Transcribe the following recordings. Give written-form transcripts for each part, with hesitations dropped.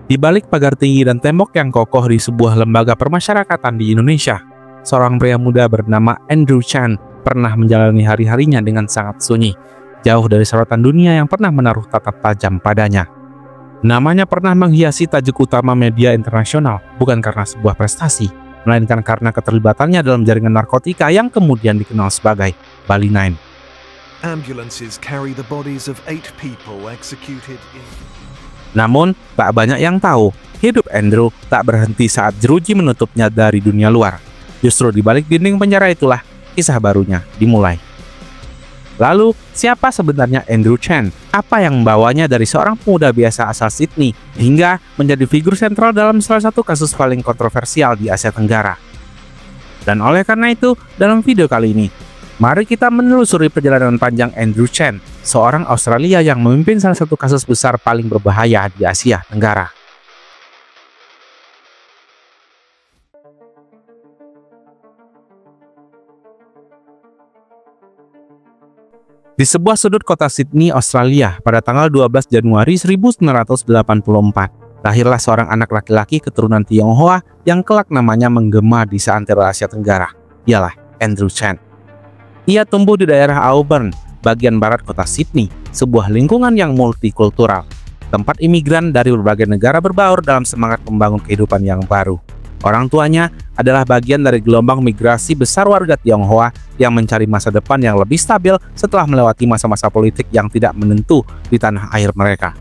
Di balik pagar tinggi dan tembok yang kokoh di sebuah lembaga permasyarakatan di Indonesia, seorang pria muda bernama Andrew Chan pernah menjalani hari-harinya dengan sangat sunyi, jauh dari sorotan dunia yang pernah menaruh tatap tajam padanya. Namanya pernah menghiasi tajuk utama media internasional bukan karena sebuah prestasi, melainkan karena keterlibatannya dalam jaringan narkotika yang kemudian dikenal sebagai Bali 9. Ambulances carry the bodies of 8 people executed in... Namun, tak banyak yang tahu, hidup Andrew tak berhenti saat jeruji menutupnya dari dunia luar. Justru di balik dinding penjara itulah kisah barunya dimulai. Lalu, siapa sebenarnya Andrew Chan? Apa yang membawanya dari seorang pemuda biasa asal Sydney hingga menjadi figur sentral dalam salah satu kasus paling kontroversial di Asia Tenggara? Dan oleh karena itu, dalam video kali ini, mari kita menelusuri perjalanan panjang Andrew Chan, seorang Australia yang memimpin salah satu kasus besar paling berbahaya di Asia Tenggara. Di sebuah sudut kota Sydney, Australia, pada tanggal 12 Januari 1984, lahirlah seorang anak laki-laki keturunan Tionghoa yang kelak namanya menggema di seantero Asia Tenggara. Ialah Andrew Chan. Ia tumbuh di daerah Auburn, bagian barat kota Sydney, sebuah lingkungan yang multikultural, tempat imigran dari berbagai negara berbaur dalam semangat membangun kehidupan yang baru. Orang tuanya adalah bagian dari gelombang migrasi besar warga Tionghoa yang mencari masa depan yang lebih stabil setelah melewati masa-masa politik yang tidak menentu di tanah air mereka.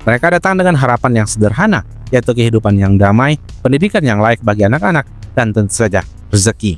Mereka datang dengan harapan yang sederhana, yaitu kehidupan yang damai, pendidikan yang layak bagi anak-anak, dan tentu saja rezeki.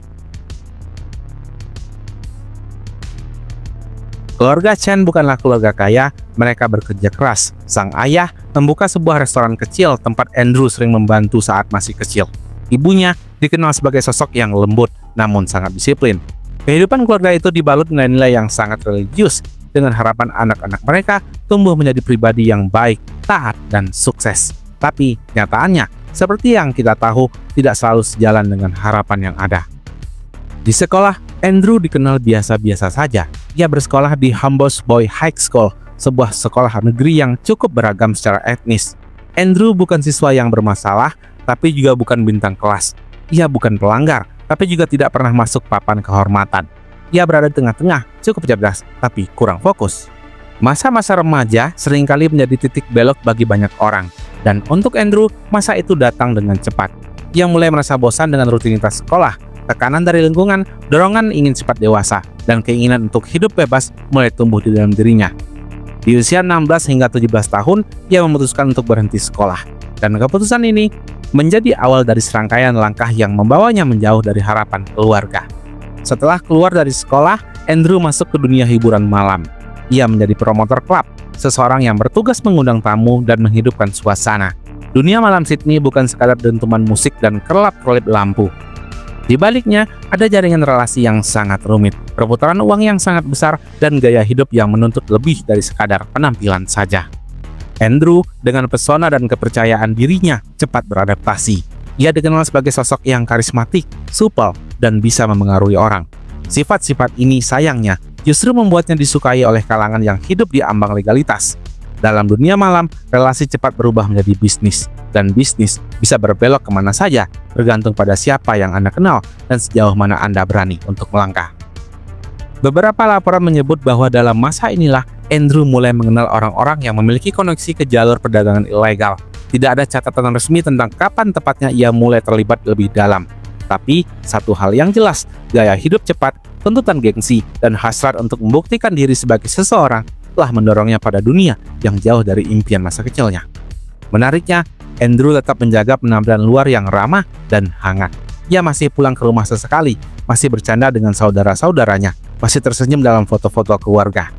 Keluarga Chan bukanlah keluarga kaya, mereka bekerja keras. Sang ayah membuka sebuah restoran kecil tempat Andrew sering membantu saat masih kecil. Ibunya dikenal sebagai sosok yang lembut namun sangat disiplin. Kehidupan keluarga itu dibalut nilai-nilai yang sangat religius, dengan harapan anak-anak mereka tumbuh menjadi pribadi yang baik, taat, dan sukses. Tapi nyataannya, seperti yang kita tahu, tidak selalu sejalan dengan harapan yang ada. Di sekolah, Andrew dikenal biasa-biasa saja. Ia bersekolah di Homebush Boys High School, sebuah sekolah negeri yang cukup beragam secara etnis. Andrew bukan siswa yang bermasalah, tapi juga bukan bintang kelas. Ia bukan pelanggar, tapi juga tidak pernah masuk papan kehormatan. Ia berada di tengah-tengah, cukup cerdas, tapi kurang fokus. Masa-masa remaja seringkali menjadi titik belok bagi banyak orang. Dan untuk Andrew, masa itu datang dengan cepat. Ia mulai merasa bosan dengan rutinitas sekolah, tekanan dari lingkungan, dorongan ingin cepat dewasa, dan keinginan untuk hidup bebas mulai tumbuh di dalam dirinya. Di usia 16 hingga 17 tahun, ia memutuskan untuk berhenti sekolah. Dan keputusan ini menjadi awal dari serangkaian langkah yang membawanya menjauh dari harapan keluarga. Setelah keluar dari sekolah, Andrew masuk ke dunia hiburan malam. Ia menjadi promotor klub, seseorang yang bertugas mengundang tamu dan menghidupkan suasana. Dunia malam Sydney bukan sekadar dentuman musik dan kelap-kelip lampu. Di baliknya, ada jaringan relasi yang sangat rumit, perputaran uang yang sangat besar, dan gaya hidup yang menuntut lebih dari sekadar penampilan saja. Andrew, dengan pesona dan kepercayaan dirinya, cepat beradaptasi. Ia dikenal sebagai sosok yang karismatik, supel, dan bisa memengaruhi orang. Sifat-sifat ini sayangnya justru membuatnya disukai oleh kalangan yang hidup di ambang legalitas. Dalam dunia malam, relasi cepat berubah menjadi bisnis, dan bisnis bisa berbelok kemana saja, bergantung pada siapa yang Anda kenal dan sejauh mana Anda berani untuk melangkah. Beberapa laporan menyebut bahwa dalam masa inilah Andrew mulai mengenal orang-orang yang memiliki koneksi ke jalur perdagangan ilegal. Tidak ada catatan resmi tentang kapan tepatnya ia mulai terlibat lebih dalam. Tapi, satu hal yang jelas, gaya hidup cepat, tuntutan gengsi, dan hasrat untuk membuktikan diri sebagai seseorang telah mendorongnya pada dunia yang jauh dari impian masa kecilnya. Menariknya, Andrew tetap menjaga penampilan luar yang ramah dan hangat. Ia masih pulang ke rumah sesekali, masih bercanda dengan saudara-saudaranya, masih tersenyum dalam foto-foto keluarga.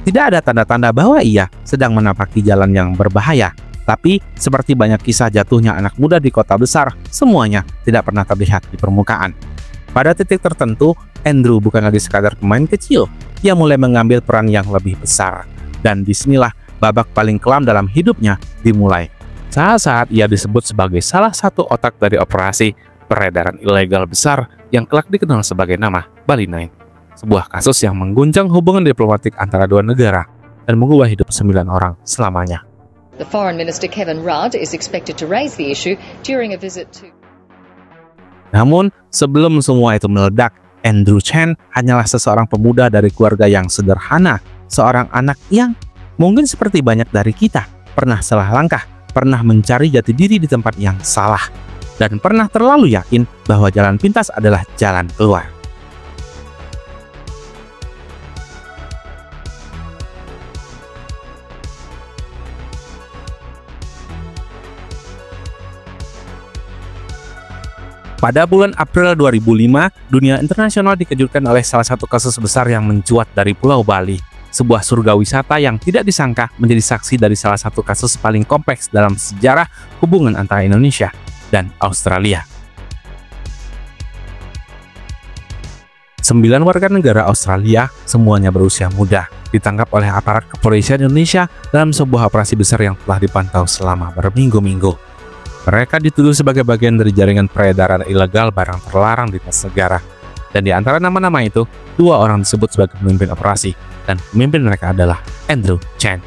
Tidak ada tanda-tanda bahwa ia sedang menapaki jalan yang berbahaya. Tapi, seperti banyak kisah jatuhnya anak muda di kota besar, semuanya tidak pernah terlihat di permukaan. Pada titik tertentu, Andrew bukan lagi sekadar pemain kecil. Ia mulai mengambil peran yang lebih besar. Dan disinilah babak paling kelam dalam hidupnya dimulai. Saat-saat ia disebut sebagai salah satu otak dari operasi peredaran ilegal besar yang kelak dikenal sebagai nama Bali 9. Sebuah kasus yang mengguncang hubungan diplomatik antara dua negara dan mengubah hidup 9 orang selamanya. The Foreign Minister Kevin Rudd is expected to raise the issue during a visit to... Namun, sebelum semua itu meledak, Andrew Chen hanyalah seseorang pemuda dari keluarga yang sederhana, seorang anak yang mungkin seperti banyak dari kita, pernah salah langkah, pernah mencari jati diri di tempat yang salah, dan pernah terlalu yakin bahwa jalan pintas adalah jalan keluar. Pada bulan April 2005, dunia internasional dikejutkan oleh salah satu kasus besar yang mencuat dari Pulau Bali. Sebuah surga wisata yang tidak disangka menjadi saksi dari salah satu kasus paling kompleks dalam sejarah hubungan antara Indonesia dan Australia. 9 warga negara Australia, semuanya berusia muda, ditangkap oleh aparat kepolisian Indonesia dalam sebuah operasi besar yang telah dipantau selama berminggu-minggu. Mereka dituduh sebagai bagian dari jaringan peredaran ilegal barang terlarang di lintas negara. Dan di antara nama-nama itu, 2 orang disebut sebagai pemimpin operasi, dan pemimpin mereka adalah Andrew Chen.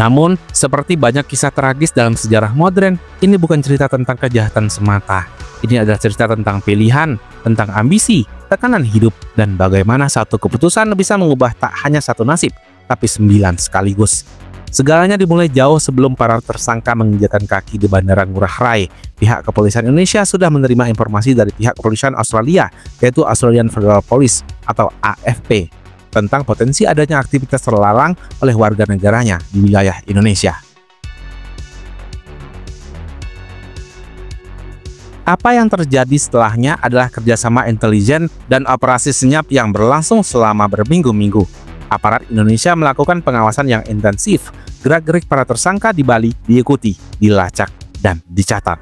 Namun, seperti banyak kisah tragis dalam sejarah modern, ini bukan cerita tentang kejahatan semata. Ini adalah cerita tentang pilihan, tentang ambisi, tekanan hidup, dan bagaimana satu keputusan bisa mengubah tak hanya satu nasib, tapi 9 sekaligus. Segalanya dimulai jauh sebelum para tersangka menginjakan kaki di Bandara Ngurah Rai. Pihak kepolisian Indonesia sudah menerima informasi dari pihak kepolisian Australia, yaitu Australian Federal Police atau AFP, tentang potensi adanya aktivitas terlarang oleh warga negaranya di wilayah Indonesia. Apa yang terjadi setelahnya adalah kerjasama intelijen dan operasi senyap yang berlangsung selama berminggu-minggu. Aparat Indonesia melakukan pengawasan yang intensif. Gerak-gerik para tersangka di Bali diikuti, dilacak, dan dicatat.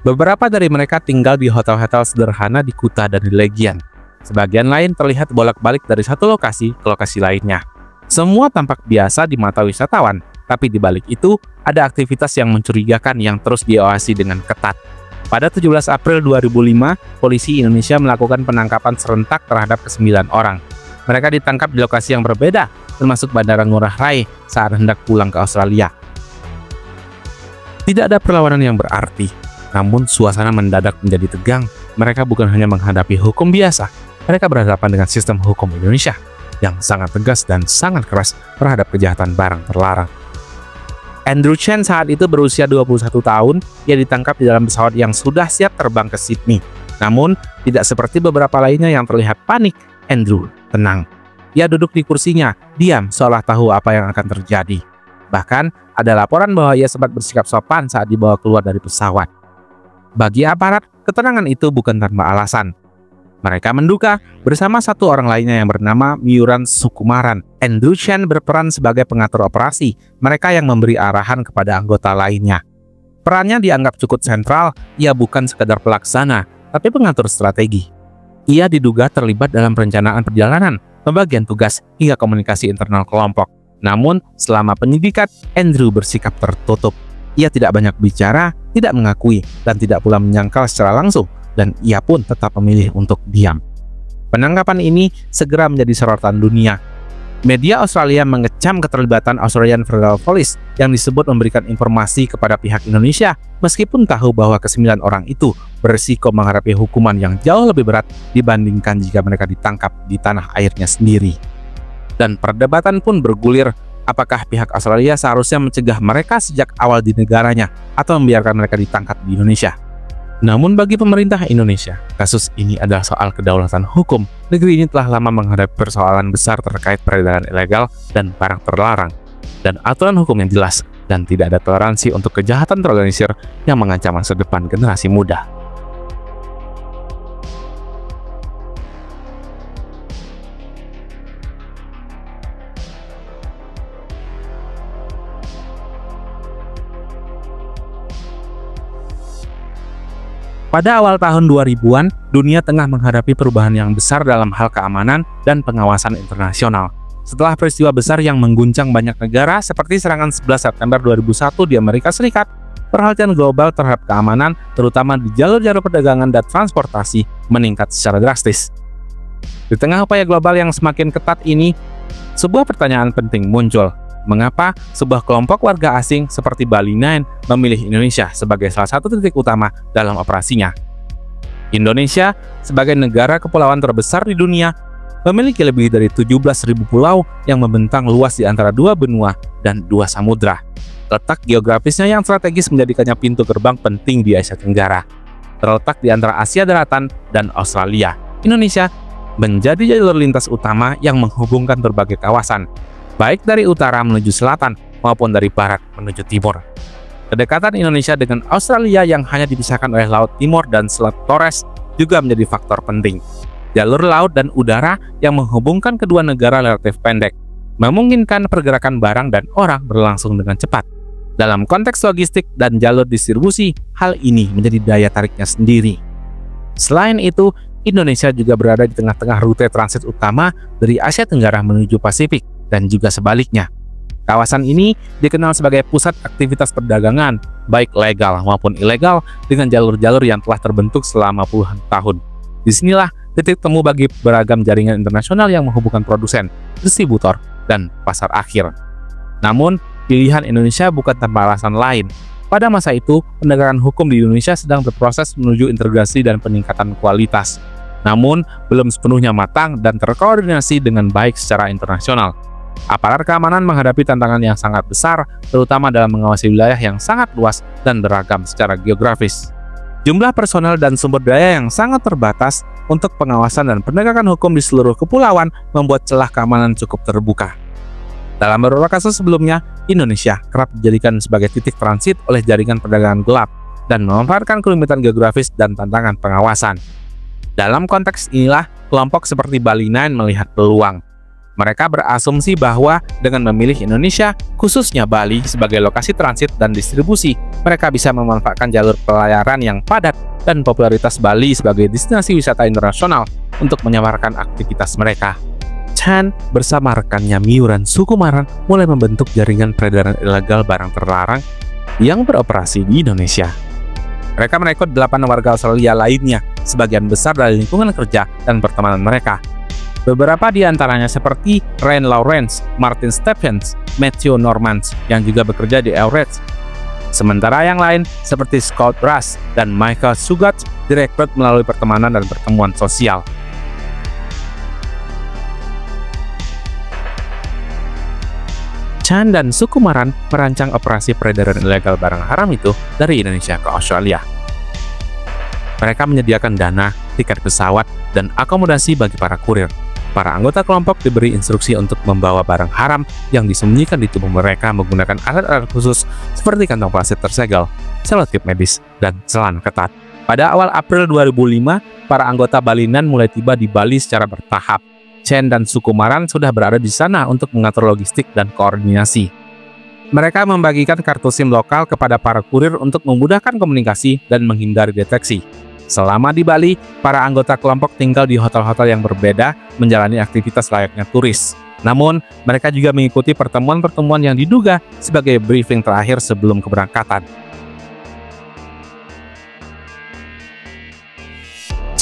Beberapa dari mereka tinggal di hotel-hotel sederhana di Kuta dan di Legian. Sebagian lain terlihat bolak-balik dari satu lokasi ke lokasi lainnya. Semua tampak biasa di mata wisatawan, tapi di balik itu ada aktivitas yang mencurigakan yang terus diawasi dengan ketat. Pada 17 April 2005, polisi Indonesia melakukan penangkapan serentak terhadap ke-9 orang. Mereka ditangkap di lokasi yang berbeda, termasuk Bandara Ngurah Rai saat hendak pulang ke Australia. Tidak ada perlawanan yang berarti, namun suasana mendadak menjadi tegang. Mereka bukan hanya menghadapi hukum biasa, mereka berhadapan dengan sistem hukum Indonesia yang sangat tegas dan sangat keras terhadap kejahatan barang terlarang. Andrew Chen saat itu berusia 21 tahun, ia ditangkap di dalam pesawat yang sudah siap terbang ke Sydney. Namun, tidak seperti beberapa lainnya yang terlihat panik, Andrew tenang. Ia duduk di kursinya, diam seolah tahu apa yang akan terjadi. Bahkan, ada laporan bahwa ia sempat bersikap sopan saat dibawa keluar dari pesawat. Bagi aparat, ketenangan itu bukan tanpa alasan. Mereka menduga bersama satu orang lainnya yang bernama Miuran Sukumaran. Andrew Chen berperan sebagai pengatur operasi, mereka yang memberi arahan kepada anggota lainnya. Perannya dianggap cukup sentral, ia bukan sekedar pelaksana, tapi pengatur strategi. Ia diduga terlibat dalam perencanaan perjalanan, pembagian tugas, hingga komunikasi internal kelompok. Namun, selama penyidikan, Andrew bersikap tertutup. Ia tidak banyak bicara, tidak mengakui, dan tidak pula menyangkal secara langsung, dan ia pun tetap memilih untuk diam. Penangkapan ini segera menjadi sorotan dunia. Media Australia mengecam keterlibatan Australian Federal Police yang disebut memberikan informasi kepada pihak Indonesia meskipun tahu bahwa ke-9 orang itu berisiko menghadapi hukuman yang jauh lebih berat dibandingkan jika mereka ditangkap di tanah airnya sendiri. Dan perdebatan pun bergulir, apakah pihak Australia seharusnya mencegah mereka sejak awal di negaranya atau membiarkan mereka ditangkap di Indonesia. Namun bagi pemerintah Indonesia, kasus ini adalah soal kedaulatan hukum. Negeri ini telah lama menghadapi persoalan besar terkait peredaran ilegal dan barang terlarang, dan aturan hukum yang jelas, dan tidak ada toleransi untuk kejahatan terorganisir yang mengancam masa depan generasi muda. Pada awal tahun 2000-an, dunia tengah menghadapi perubahan yang besar dalam hal keamanan dan pengawasan internasional. Setelah peristiwa besar yang mengguncang banyak negara seperti serangan 11 September 2001 di Amerika Serikat, perhatian global terhadap keamanan, terutama di jalur-jalur perdagangan dan transportasi, meningkat secara drastis. Di tengah upaya global yang semakin ketat ini, Sebuah pertanyaan penting muncul. Mengapa sebuah kelompok warga asing seperti Bali 9 memilih Indonesia sebagai salah satu titik utama dalam operasinya? Indonesia, sebagai negara kepulauan terbesar di dunia, memiliki lebih dari 17.000 pulau yang membentang luas di antara dua benua dan dua samudra. Letak geografisnya yang strategis menjadikannya pintu gerbang penting di Asia Tenggara. Terletak di antara Asia Daratan dan Australia, Indonesia menjadi jalur lintas utama yang menghubungkan berbagai kawasan, baik dari utara menuju selatan maupun dari barat menuju timur. Kedekatan Indonesia dengan Australia yang hanya dipisahkan oleh Laut Timur dan Selat Torres juga menjadi faktor penting. Jalur laut dan udara yang menghubungkan kedua negara relatif pendek, memungkinkan pergerakan barang dan orang berlangsung dengan cepat. Dalam konteks logistik dan jalur distribusi, hal ini menjadi daya tariknya sendiri. Selain itu, Indonesia juga berada di tengah-tengah rute transit utama dari Asia Tenggara menuju Pasifik dan juga sebaliknya. Kawasan ini dikenal sebagai pusat aktivitas perdagangan, baik legal maupun ilegal, dengan jalur-jalur yang telah terbentuk selama puluhan tahun. Disinilah titik temu bagi beragam jaringan internasional yang menghubungkan produsen, distributor, dan pasar akhir. Namun, pilihan Indonesia bukan tanpa alasan lain. Pada masa itu, penegakan hukum di Indonesia sedang berproses menuju integrasi dan peningkatan kualitas. Namun, belum sepenuhnya matang dan terkoordinasi dengan baik secara internasional. Aparat keamanan menghadapi tantangan yang sangat besar, terutama dalam mengawasi wilayah yang sangat luas dan beragam secara geografis. Jumlah personel dan sumber daya yang sangat terbatas untuk pengawasan dan penegakan hukum di seluruh kepulauan membuat celah keamanan cukup terbuka. Dalam beberapa kasus sebelumnya, Indonesia kerap dijadikan sebagai titik transit oleh jaringan perdagangan gelap dan memanfaatkan kerumitan geografis dan tantangan pengawasan. Dalam konteks inilah, kelompok seperti Bali 9 melihat peluang. Mereka berasumsi bahwa dengan memilih Indonesia, khususnya Bali, sebagai lokasi transit dan distribusi, mereka bisa memanfaatkan jalur pelayaran yang padat dan popularitas Bali sebagai destinasi wisata internasional untuk menyamarkan aktivitas mereka. Chan bersama rekannya Miuran Sukumaran mulai membentuk jaringan peredaran ilegal barang terlarang yang beroperasi di Indonesia. Mereka merekrut 8 warga Australia lainnya, sebagian besar dari lingkungan kerja dan pertemanan mereka. Beberapa di antaranya seperti Ryan Lawrence, Martin Stephens, Matthew Normans yang juga bekerja di Everett. Sementara yang lain seperti Scott Rush dan Michael Sugat direkrut melalui pertemanan dan pertemuan sosial. Chan dan Sukumaran merancang operasi peredaran ilegal barang haram itu dari Indonesia ke Australia. Mereka menyediakan dana, tiket pesawat, dan akomodasi bagi para kurir. Para anggota kelompok diberi instruksi untuk membawa barang haram yang disembunyikan di tubuh mereka menggunakan alat-alat khusus seperti kantong plastik tersegel, selotip medis, dan celana ketat. Pada awal April 2005, para anggota Bali 9 mulai tiba di Bali secara bertahap. Chen dan Sukumaran sudah berada di sana untuk mengatur logistik dan koordinasi. Mereka membagikan kartu SIM lokal kepada para kurir untuk memudahkan komunikasi dan menghindari deteksi. Selama di Bali, para anggota kelompok tinggal di hotel-hotel yang berbeda, menjalani aktivitas layaknya turis. Namun, mereka juga mengikuti pertemuan-pertemuan yang diduga sebagai briefing terakhir sebelum keberangkatan.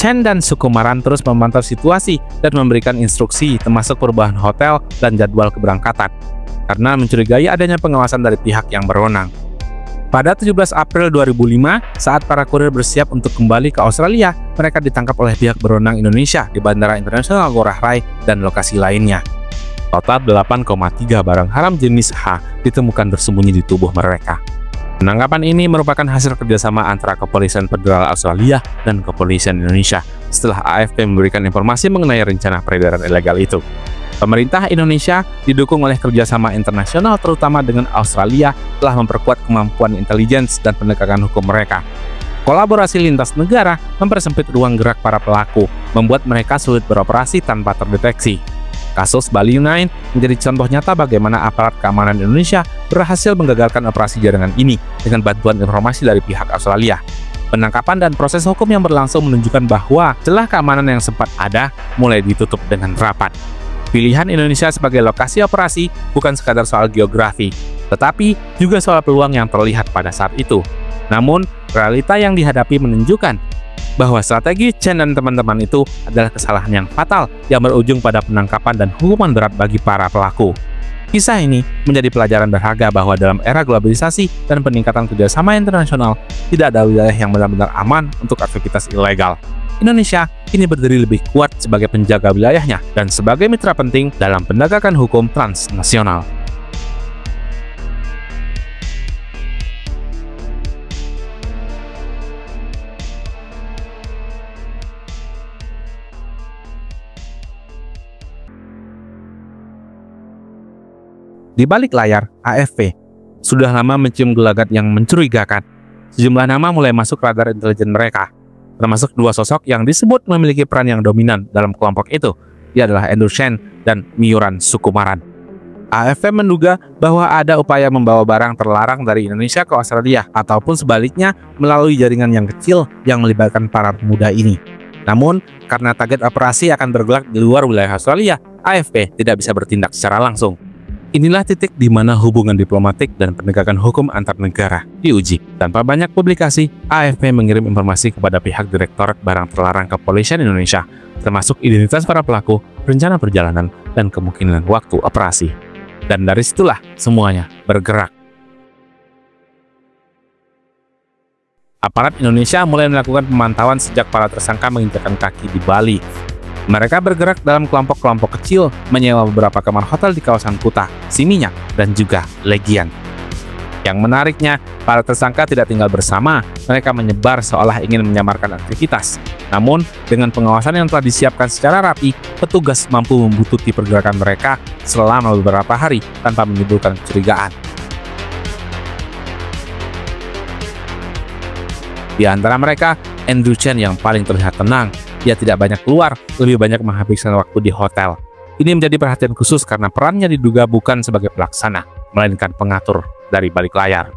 Chen dan Sukumaran terus memantau situasi dan memberikan instruksi termasuk perubahan hotel dan jadwal keberangkatan, karena mencurigai adanya pengawasan dari pihak yang berwenang. Pada 17 April 2005, saat para kurir bersiap untuk kembali ke Australia, mereka ditangkap oleh pihak berwenang Indonesia di Bandara Internasional Ngurah Rai dan lokasi lainnya. Total 8,3 barang haram jenis H ditemukan bersembunyi di tubuh mereka. Penangkapan ini merupakan hasil kerjasama antara Kepolisian Federal Australia dan Kepolisian Indonesia setelah AFP memberikan informasi mengenai rencana peredaran ilegal itu. Pemerintah Indonesia didukung oleh kerjasama internasional terutama dengan Australia telah memperkuat kemampuan intelijen dan penegakan hukum mereka. Kolaborasi lintas negara mempersempit ruang gerak para pelaku, membuat mereka sulit beroperasi tanpa terdeteksi. Kasus Bali 9 menjadi contoh nyata bagaimana aparat keamanan Indonesia berhasil menggagalkan operasi jaringan ini dengan bantuan informasi dari pihak Australia. Penangkapan dan proses hukum yang berlangsung menunjukkan bahwa celah keamanan yang sempat ada mulai ditutup dengan rapat. Pilihan Indonesia sebagai lokasi operasi bukan sekadar soal geografi, tetapi juga soal peluang yang terlihat pada saat itu. Namun, realita yang dihadapi menunjukkan bahwa strategi Chen dan teman-teman itu adalah kesalahan yang fatal yang berujung pada penangkapan dan hukuman berat bagi para pelaku. Kisah ini menjadi pelajaran berharga bahwa dalam era globalisasi dan peningkatan kerjasama internasional, tidak ada wilayah yang benar-benar aman untuk aktivitas ilegal. Indonesia kini berdiri lebih kuat sebagai penjaga wilayahnya dan sebagai mitra penting dalam penegakan hukum transnasional. Di balik layar, AFP sudah lama mencium gelagat yang mencurigakan. Sejumlah nama mulai masuk radar intelijen mereka, termasuk dua sosok yang disebut memiliki peran yang dominan dalam kelompok itu. Ia adalah Andrew Chen dan Miyuran Sukumaran. AFP menduga bahwa ada upaya membawa barang terlarang dari Indonesia ke Australia, ataupun sebaliknya melalui jaringan yang kecil yang melibatkan para pemuda ini. Namun, karena target operasi akan bergerak di luar wilayah Australia, AFP tidak bisa bertindak secara langsung. Inilah titik di mana hubungan diplomatik dan penegakan hukum antar negara diuji. Tanpa banyak publikasi, AFP mengirim informasi kepada pihak Direktorat Barang Terlarang Kepolisian Indonesia, termasuk identitas para pelaku, rencana perjalanan, dan kemungkinan waktu operasi. Dan dari situlah semuanya bergerak. Aparat Indonesia mulai melakukan pemantauan sejak para tersangka menginjakkan kaki di Bali. Mereka bergerak dalam kelompok-kelompok kecil, menyewa beberapa kamar hotel di kawasan Kuta, Siminyak, dan juga Legian. Yang menariknya, para tersangka tidak tinggal bersama, mereka menyebar seolah ingin menyamarkan aktivitas. Namun, dengan pengawasan yang telah disiapkan secara rapi, petugas mampu membututi pergerakan mereka selama beberapa hari tanpa menimbulkan kecurigaan. Di antara mereka, Andrew Chen yang paling terlihat tenang. Ia tidak banyak keluar, lebih banyak menghabiskan waktu di hotel. Ini menjadi perhatian khusus karena perannya diduga bukan sebagai pelaksana, melainkan pengatur dari balik layar.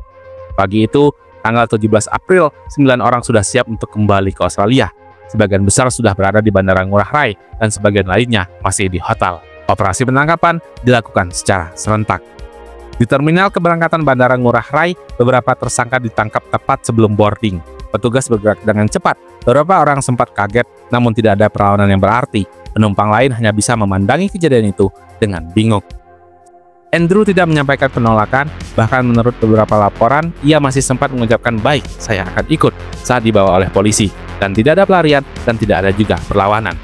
Pagi itu, tanggal 17 April, 9 orang sudah siap untuk kembali ke Australia. Sebagian besar sudah berada di Bandara Ngurah Rai, dan sebagian lainnya masih di hotel. Operasi penangkapan dilakukan secara serentak. Di terminal keberangkatan Bandara Ngurah Rai, beberapa tersangka ditangkap tepat sebelum boarding. Petugas bergerak dengan cepat. Beberapa orang sempat kaget, namun tidak ada perlawanan yang berarti. Penumpang lain hanya bisa memandangi kejadian itu dengan bingung. Andrew tidak menyampaikan penolakan, bahkan menurut beberapa laporan, ia masih sempat mengucapkan baik, saya akan ikut, saat dibawa oleh polisi. Dan tidak ada pelarian, dan tidak ada juga perlawanan.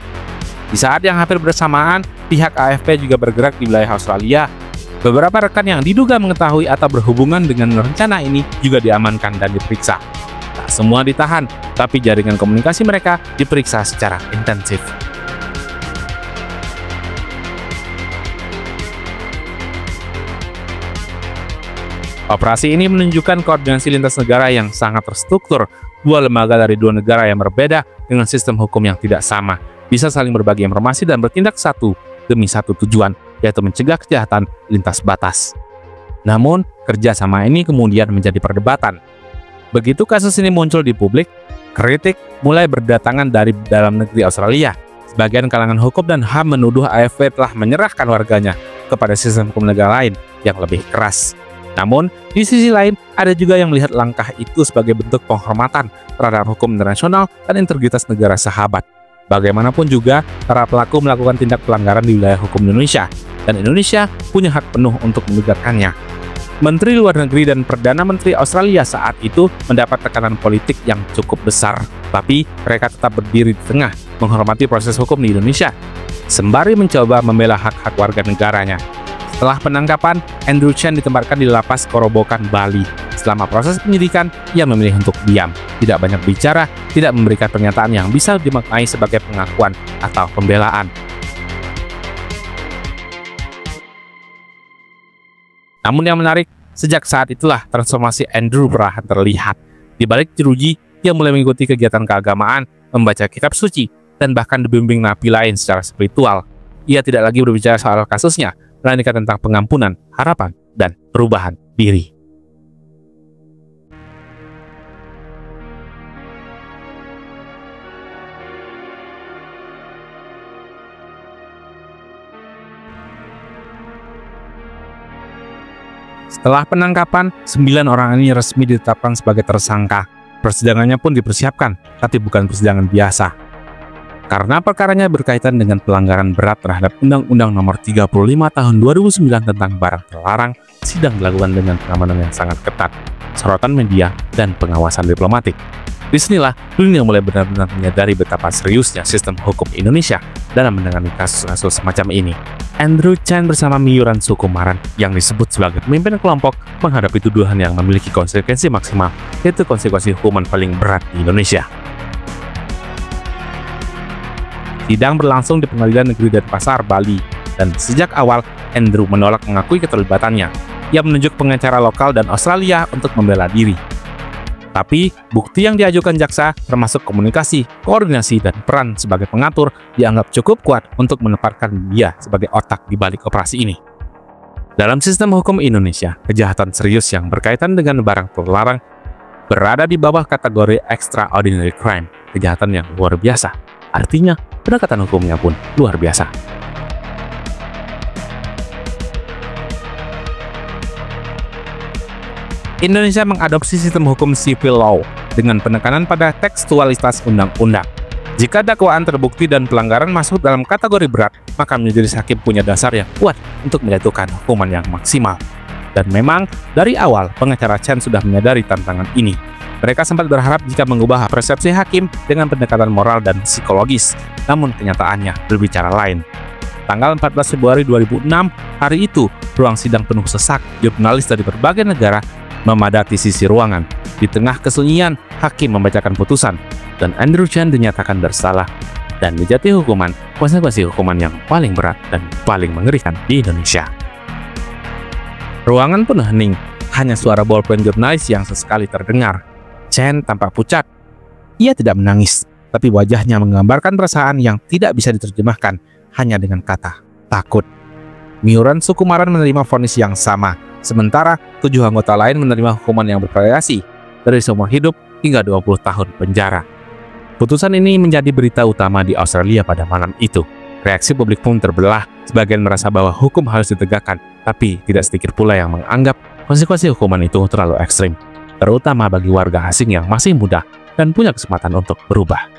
Di saat yang hampir bersamaan, pihak AFP juga bergerak di wilayah Australia. Beberapa rekan yang diduga mengetahui atau berhubungan dengan rencana ini juga diamankan dan diperiksa. Tak semua ditahan, tapi jaringan komunikasi mereka diperiksa secara intensif. Operasi ini menunjukkan koordinasi lintas negara yang sangat terstruktur. Dua lembaga dari dua negara yang berbeda dengan sistem hukum yang tidak sama bisa saling berbagi informasi dan bertindak satu demi satu tujuan, yaitu mencegah kejahatan lintas batas. Namun, kerjasama ini kemudian menjadi perdebatan. Begitu kasus ini muncul di publik, kritik mulai berdatangan dari dalam negeri Australia. Sebagian kalangan hukum dan HAM menuduh AFP telah menyerahkan warganya kepada sistem hukum negara lain yang lebih keras. Namun, di sisi lain, ada juga yang melihat langkah itu sebagai bentuk penghormatan terhadap hukum internasional dan integritas negara sahabat. Bagaimanapun juga, para pelaku melakukan tindak pelanggaran di wilayah hukum Indonesia, dan Indonesia punya hak penuh untuk menegakkannya. Menteri Luar Negeri dan Perdana Menteri Australia saat itu mendapat tekanan politik yang cukup besar, tapi mereka tetap berdiri di tengah, menghormati proses hukum di Indonesia, sembari mencoba membela hak-hak warga negaranya. Setelah penangkapan, Andrew Chen ditempatkan di lapas Korobokan, Bali. Selama proses penyidikan, ia memilih untuk diam, tidak banyak bicara, tidak memberikan pernyataan yang bisa dimaknai sebagai pengakuan atau pembelaan. Namun yang menarik, sejak saat itulah transformasi Andrew perlahan terlihat. Di balik jeruji, ia mulai mengikuti kegiatan keagamaan, membaca kitab suci, dan bahkan dibimbing napi lain secara spiritual. Ia tidak lagi berbicara soal kasusnya, melainkan tentang pengampunan, harapan, dan perubahan diri. Setelah penangkapan, 9 orang ini resmi ditetapkan sebagai tersangka. Persidangannya pun dipersiapkan, tapi bukan persidangan biasa. Karena perkaranya berkaitan dengan pelanggaran berat terhadap Undang-Undang Nomor 35 Tahun 2009 tentang barang terlarang, sidang dilakukan dengan pengamanan yang sangat ketat, sorotan media, dan pengawasan diplomatik. Disinilah dunia mulai benar-benar menyadari betapa seriusnya sistem hukum Indonesia dalam menangani kasus-kasus semacam ini. Andrew Chan bersama Miyuran Sukumaran yang disebut sebagai pemimpin kelompok menghadapi tuduhan yang memiliki konsekuensi maksimal, yaitu konsekuensi hukuman paling berat di Indonesia. Sidang berlangsung di Pengadilan Negeri Denpasar, Bali, dan sejak awal Andrew menolak mengakui keterlibatannya. Ia menunjuk pengacara lokal dan Australia untuk membela diri. Tapi, bukti yang diajukan jaksa termasuk komunikasi, koordinasi, dan peran sebagai pengatur dianggap cukup kuat untuk menempatkan dia sebagai otak di balik operasi ini. Dalam sistem hukum Indonesia, kejahatan serius yang berkaitan dengan barang terlarang berada di bawah kategori extraordinary crime, kejahatan yang luar biasa. Artinya, pendekatan hukumnya pun luar biasa. Indonesia mengadopsi sistem hukum civil law dengan penekanan pada tekstualitas undang-undang. Jika dakwaan terbukti dan pelanggaran masuk dalam kategori berat, maka majelis hakim punya dasar yang kuat untuk menjatuhkan hukuman yang maksimal. Dan memang, dari awal, pengacara Chan sudah menyadari tantangan ini. Mereka sempat berharap jika mengubah persepsi hakim dengan pendekatan moral dan psikologis, namun kenyataannya berbicara lain. Tanggal 14 Februari 2006, hari itu, ruang sidang penuh sesak, jurnalis dari berbagai negara memadati sisi ruangan. Di tengah kesunyian, hakim membacakan putusan, dan Andrew Chan dinyatakan bersalah dan dijatuhi hukuman, konsekuensi hukuman yang paling berat dan paling mengerikan di Indonesia. Ruangan pun hening, hanya suara bolpen jurnalis yang sesekali terdengar. Chan tampak pucat. Ia tidak menangis, tapi wajahnya menggambarkan perasaan yang tidak bisa diterjemahkan hanya dengan kata takut. Miyuran Sukumaran menerima vonis yang sama, sementara 7 anggota lain menerima hukuman yang bervariasi, dari seumur hidup hingga 20 tahun penjara. Putusan ini menjadi berita utama di Australia pada malam itu. Reaksi publik pun terbelah, sebagian merasa bahwa hukum harus ditegakkan, tapi tidak sedikit pula yang menganggap konsekuensi hukuman itu terlalu ekstrim, terutama bagi warga asing yang masih muda dan punya kesempatan untuk berubah.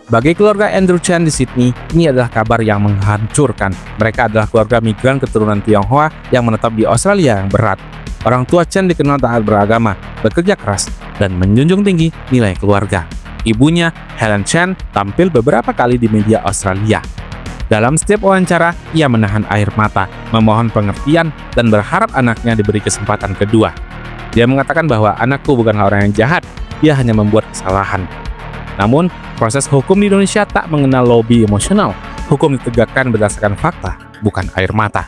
Bagi keluarga Andrew Chan di Sydney, ini adalah kabar yang menghancurkan. Mereka adalah keluarga migran keturunan Tionghoa yang menetap di Australia yang berat. Orang tua Chan dikenal taat beragama, bekerja keras, dan menjunjung tinggi nilai keluarga. Ibunya, Helen Chan, tampil beberapa kali di media Australia. Dalam setiap wawancara, ia menahan air mata, memohon pengertian, dan berharap anaknya diberi kesempatan kedua. Dia mengatakan bahwa anakku bukanlah orang yang jahat, dia hanya membuat kesalahan. Namun, proses hukum di Indonesia tak mengenal lobby emosional. Hukum ditegakkan berdasarkan fakta, bukan air mata.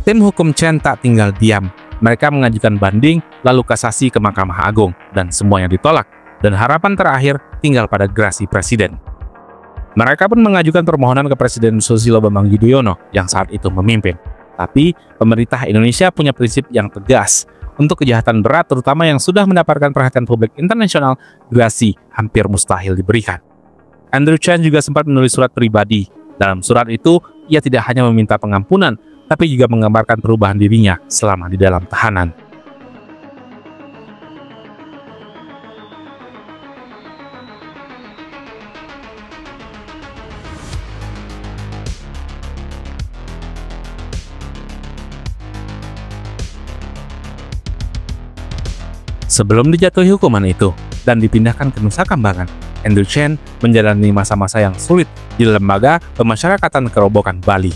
Tim hukum Chan tak tinggal diam. Mereka mengajukan banding, lalu kasasi ke Mahkamah Agung, dan semuanya ditolak. Dan harapan terakhir tinggal pada gerasi Presiden. Mereka pun mengajukan permohonan ke Presiden Susilo Bambang Yudhoyono yang saat itu memimpin. Tapi, pemerintah Indonesia punya prinsip yang tegas. Untuk kejahatan berat, terutama yang sudah mendapatkan perhatian publik internasional, gerasi hampir mustahil diberikan. Andrew Chan juga sempat menulis surat pribadi. Dalam surat itu, ia tidak hanya meminta pengampunan, tapi juga menggambarkan perubahan dirinya selama di dalam tahanan. Sebelum dijatuhi hukuman itu dan dipindahkan ke Nusa Kambangan, Andrew Chan menjalani masa-masa yang sulit di lembaga pemasyarakatan Kerobokan, Bali.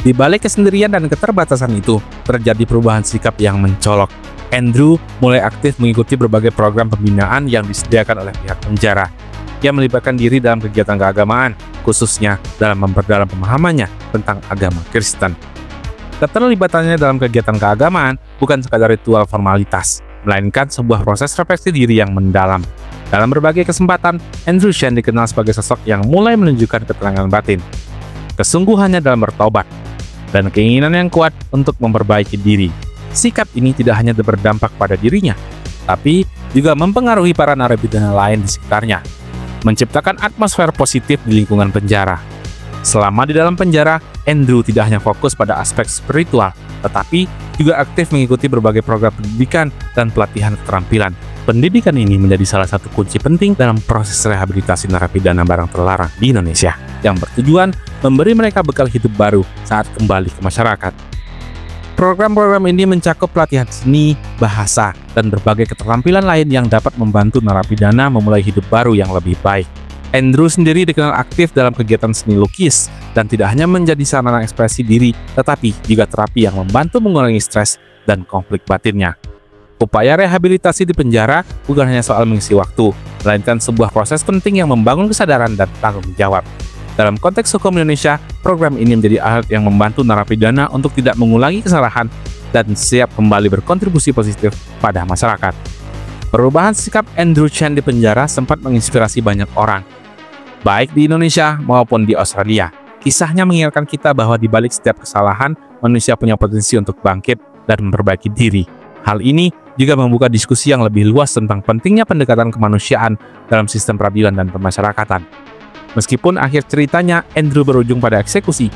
Di balik kesendirian dan keterbatasan itu, terjadi perubahan sikap yang mencolok. Andrew mulai aktif mengikuti berbagai program pembinaan yang disediakan oleh pihak penjara. Ia melibatkan diri dalam kegiatan keagamaan, khususnya dalam memperdalam pemahamannya tentang agama Kristen. Keterlibatannya dalam kegiatan keagamaan bukan sekadar ritual formalitas, melainkan sebuah proses refleksi diri yang mendalam. Dalam berbagai kesempatan, Andrew Chan dikenal sebagai sosok yang mulai menunjukkan keterangan batin, kesungguhannya dalam bertobat, dan keinginan yang kuat untuk memperbaiki diri. Sikap ini tidak hanya berdampak pada dirinya, tapi juga mempengaruhi para narapidana lain di sekitarnya, menciptakan atmosfer positif di lingkungan penjara. Selama di dalam penjara, Andrew tidak hanya fokus pada aspek spiritual, tetapi juga aktif mengikuti berbagai program pendidikan dan pelatihan keterampilan. Pendidikan ini menjadi salah satu kunci penting dalam proses rehabilitasi narapidana barang terlarang di Indonesia, yang bertujuan memberi mereka bekal hidup baru saat kembali ke masyarakat. Program-program ini mencakup pelatihan seni, bahasa, dan berbagai keterampilan lain yang dapat membantu narapidana memulai hidup baru yang lebih baik. Andrew sendiri dikenal aktif dalam kegiatan seni lukis, dan tidak hanya menjadi sarana ekspresi diri, tetapi juga terapi yang membantu mengurangi stres dan konflik batinnya. Upaya rehabilitasi di penjara bukan hanya soal mengisi waktu, melainkan sebuah proses penting yang membangun kesadaran dan tanggung jawab. Dalam konteks hukum Indonesia, program ini menjadi alat yang membantu narapidana untuk tidak mengulangi kesalahan dan siap kembali berkontribusi positif pada masyarakat. Perubahan sikap Andrew Chen di penjara sempat menginspirasi banyak orang, baik di Indonesia maupun di Australia. Kisahnya mengingatkan kita bahwa di balik setiap kesalahan, manusia punya potensi untuk bangkit dan memperbaiki diri. Hal ini juga membuka diskusi yang lebih luas tentang pentingnya pendekatan kemanusiaan dalam sistem peradilan dan pemasyarakatan. Meskipun akhir ceritanya Andrew berujung pada eksekusi,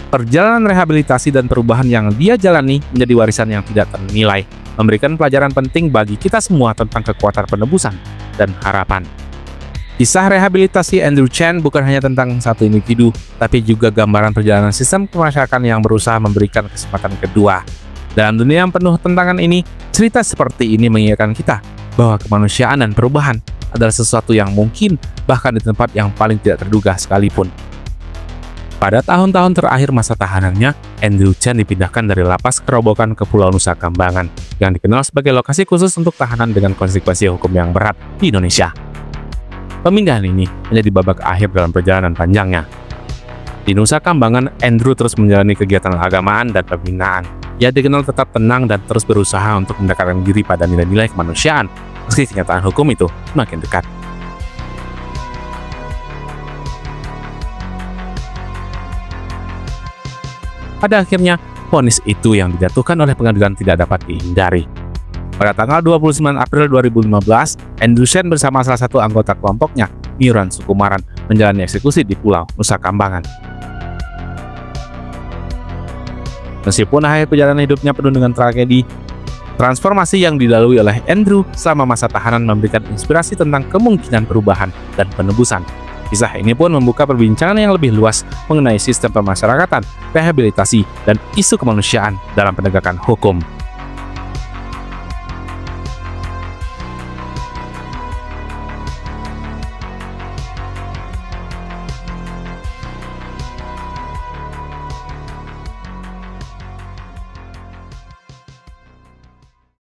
perjalanan rehabilitasi dan perubahan yang dia jalani menjadi warisan yang tidak ternilai, memberikan pelajaran penting bagi kita semua tentang kekuatan penebusan dan harapan. Kisah rehabilitasi Andrew Chen bukan hanya tentang satu individu, tapi juga gambaran perjalanan sistem kemasyarakatan yang berusaha memberikan kesempatan kedua. Dalam dunia yang penuh tantangan ini, cerita seperti ini mengingatkan kita bahwa kemanusiaan dan perubahan adalah sesuatu yang mungkin bahkan di tempat yang paling tidak terduga sekalipun. Pada tahun-tahun terakhir masa tahanannya, Andrew Chen dipindahkan dari lapas Kerobokan ke Pulau Nusa Kambangan, yang dikenal sebagai lokasi khusus untuk tahanan dengan konsekuensi hukum yang berat di Indonesia. Pemindahan ini menjadi babak akhir dalam perjalanan panjangnya. Di Nusa Kambangan, Andrew terus menjalani kegiatan keagamaan dan pembinaan. Ia dikenal tetap tenang dan terus berusaha untuk mendekatkan diri pada nilai-nilai kemanusiaan, meski kenyataan hukum itu semakin dekat. Pada akhirnya, vonis itu yang dijatuhkan oleh pengadilan tidak dapat dihindari. Pada tanggal 29 April 2015, Andrew Chen bersama salah satu anggota kelompoknya, Miran Sukumaran, menjalani eksekusi di Pulau Nusa Kambangan. Meskipun akhir perjalanan hidupnya penuh dengan tragedi, transformasi yang dilalui oleh Andrew selama masa tahanan memberikan inspirasi tentang kemungkinan perubahan dan penebusan. Kisah ini pun membuka perbincangan yang lebih luas mengenai sistem pemasyarakatan, rehabilitasi, dan isu kemanusiaan dalam penegakan hukum.